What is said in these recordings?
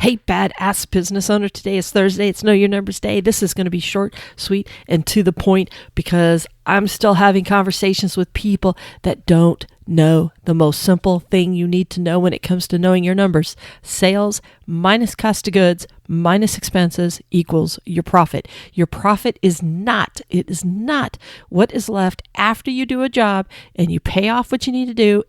Hey, badass business owner, today is Thursday. It's Know Your Numbers Day. This is going to be short, sweet, and to the point because I'm still having conversations with people that don't know the most simple thing you need to know when it comes to knowing your numbers. Sales minus cost of goods minus expenses equals your profit. Your profit is not what is left after you do a job and you pay off what you need to do,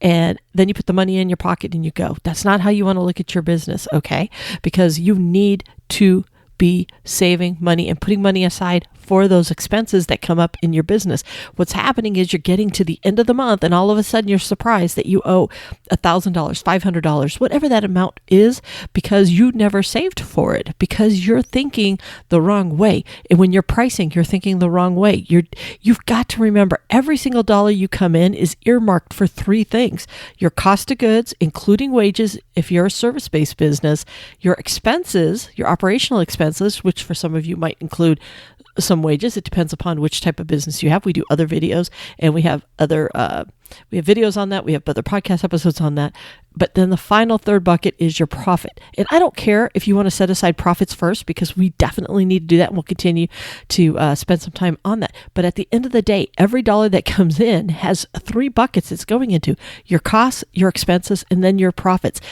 and then you put the money in your pocket and you go. That's not how you want to look at your business, okay? Because you need to be saving money and putting money aside for those expenses that come up in your business. What's happening is you're getting to the end of the month and all of a sudden you're surprised that you owe $1,000, $500, whatever that amount is, because you never saved for it, because you're thinking the wrong way. And when you're pricing, you're thinking the wrong way. You've got to remember every single dollar you come in is earmarked for three things: your cost of goods, including wages if you're a service-based business, your expenses, your operational expenses, which for some of you might include some wages. It depends upon which type of business you have. We do other videos and we have videos on that. We have other podcast episodes on that. But then the final third bucket is your profit. And I don't care if you want to set aside profits first, because we definitely need to do that. And we'll continue to spend some time on that. But at the end of the day, every dollar that comes in has three buckets it's going into: your costs, your expenses, and then your profits.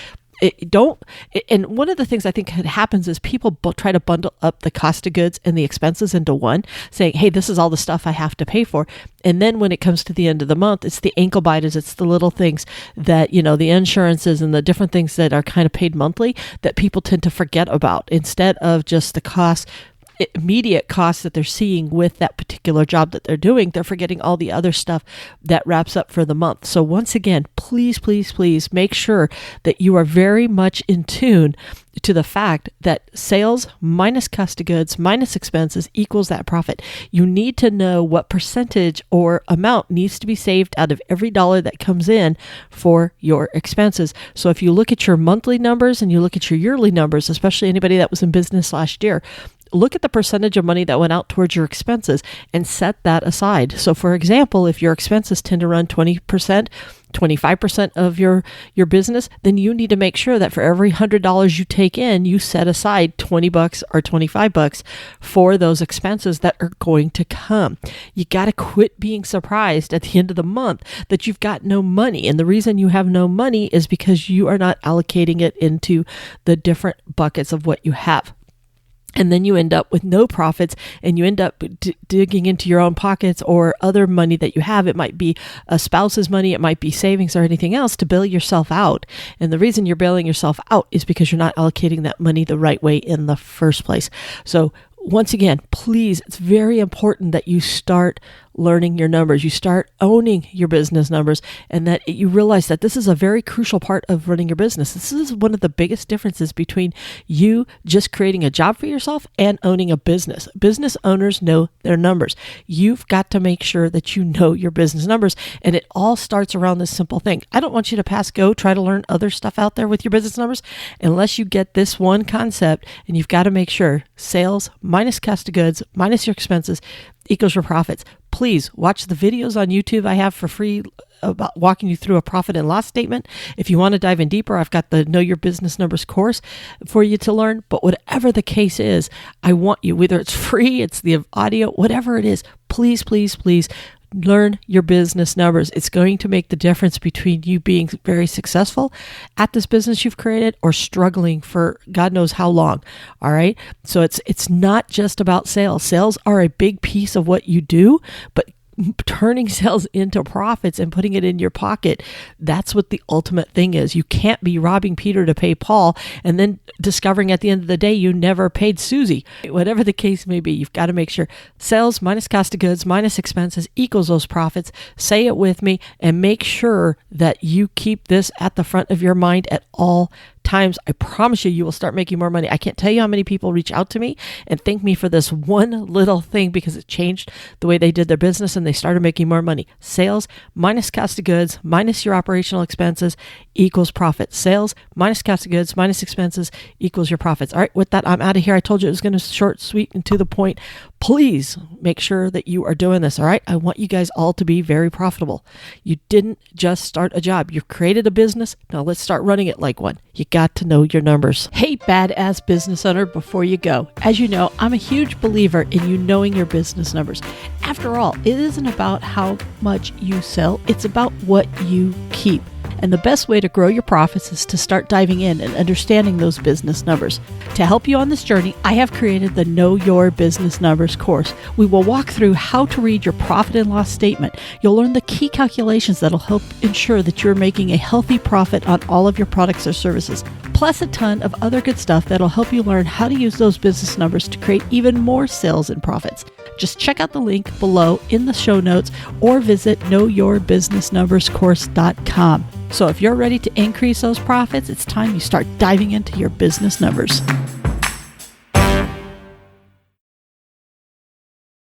And one of the things I think happens is people try to bundle up the cost of goods and the expenses into one, saying, hey, this is all the stuff I have to pay for. And then when it comes to the end of the month, it's the ankle biters, it's the little things that, the insurances and the different things that are kind of paid monthly that people tend to forget about, instead of just the immediate costs that they're seeing with that particular job that they're doing. They're forgetting all the other stuff that wraps up for the month. So once again, please make sure that you are very much in tune to the fact that sales minus cost of goods minus expenses equals that profit. You need to know what percentage or amount needs to be saved out of every dollar that comes in for your expenses. So if you look at your monthly numbers and you look at your yearly numbers, especially anybody that was in business last year, look at the percentage of money that went out towards your expenses and set that aside. So for example, if your expenses tend to run 20%, 25% of your business, then you need to make sure that for every $100 you take in, you set aside $20 or $25 for those expenses that are going to come. You got to quit being surprised at the end of the month that you've got no money. And the reason you have no money is because you are not allocating it into the different buckets of what you have. And then you end up with no profits, and you end up digging into your own pockets or other money that you have. It might be a spouse's money, it might be savings or anything else to bail yourself out. And the reason you're bailing yourself out is because you're not allocating that money the right way in the first place. So once again, please, it's very important that you start learning your numbers, you start owning your business numbers, and that you realize that this is a very crucial part of running your business. This is one of the biggest differences between you just creating a job for yourself and owning a business. Business owners know their numbers. You've got to make sure that you know your business numbers, and it all starts around this simple thing. I don't want you to pass go, try to learn other stuff out there with your business numbers unless you get this one concept, and you've got to make sure sales minus cost of goods minus your expenses equals your profits. Please watch the videos on YouTube I have for free about walking you through a profit and loss statement. If you want to dive in deeper, I've got the Know Your Business Numbers course for you to learn. But whatever the case is, I want you, whether it's free, it's the audio, whatever it is, please learn your business numbers. It's going to make the difference between you being very successful at this business you've created or struggling for God knows how long. All right. So it's not just about sales. Sales are a big piece of what you do, but turning sales into profits and putting it in your pocket, that's what the ultimate thing is. You can't be robbing Peter to pay Paul and then discovering at the end of the day you never paid Susie. Whatever the case may be, you've got to make sure sales minus cost of goods minus expenses equals those profits. Say it with me and make sure that you keep this at the front of your mind at all times. I promise you will start making more money. I can't tell you how many people reach out to me and thank me for this one little thing because it changed the way they did their business and they started making more money. Sales minus cost of goods minus your operational expenses equals profit. Sales minus cost of goods minus expenses equals your profits. All right, with that, I'm out of here. I told you it was going to be short, sweet, and to the point. Please make sure that you are doing this, all right? I want you guys all to be very profitable. You didn't just start a job. You created a business. Now let's start running it like one. You got to know your numbers. Hey, badass business owner, before you go, as you know, I'm a huge believer in you knowing your business numbers. After all, it isn't about how much you sell. It's about what you keep. And the best way to grow your profits is to start diving in and understanding those business numbers. To help you on this journey, I have created the Know Your Business Numbers course. We will walk through how to read your profit and loss statement. You'll learn the key calculations that'll help ensure that you're making a healthy profit on all of your products or services, plus a ton of other good stuff that'll help you learn how to use those business numbers to create even more sales and profits. Just check out the link below in the show notes or visit knowyourbusinessnumberscourse.com. So if you're ready to increase those profits, it's time you start diving into your business numbers.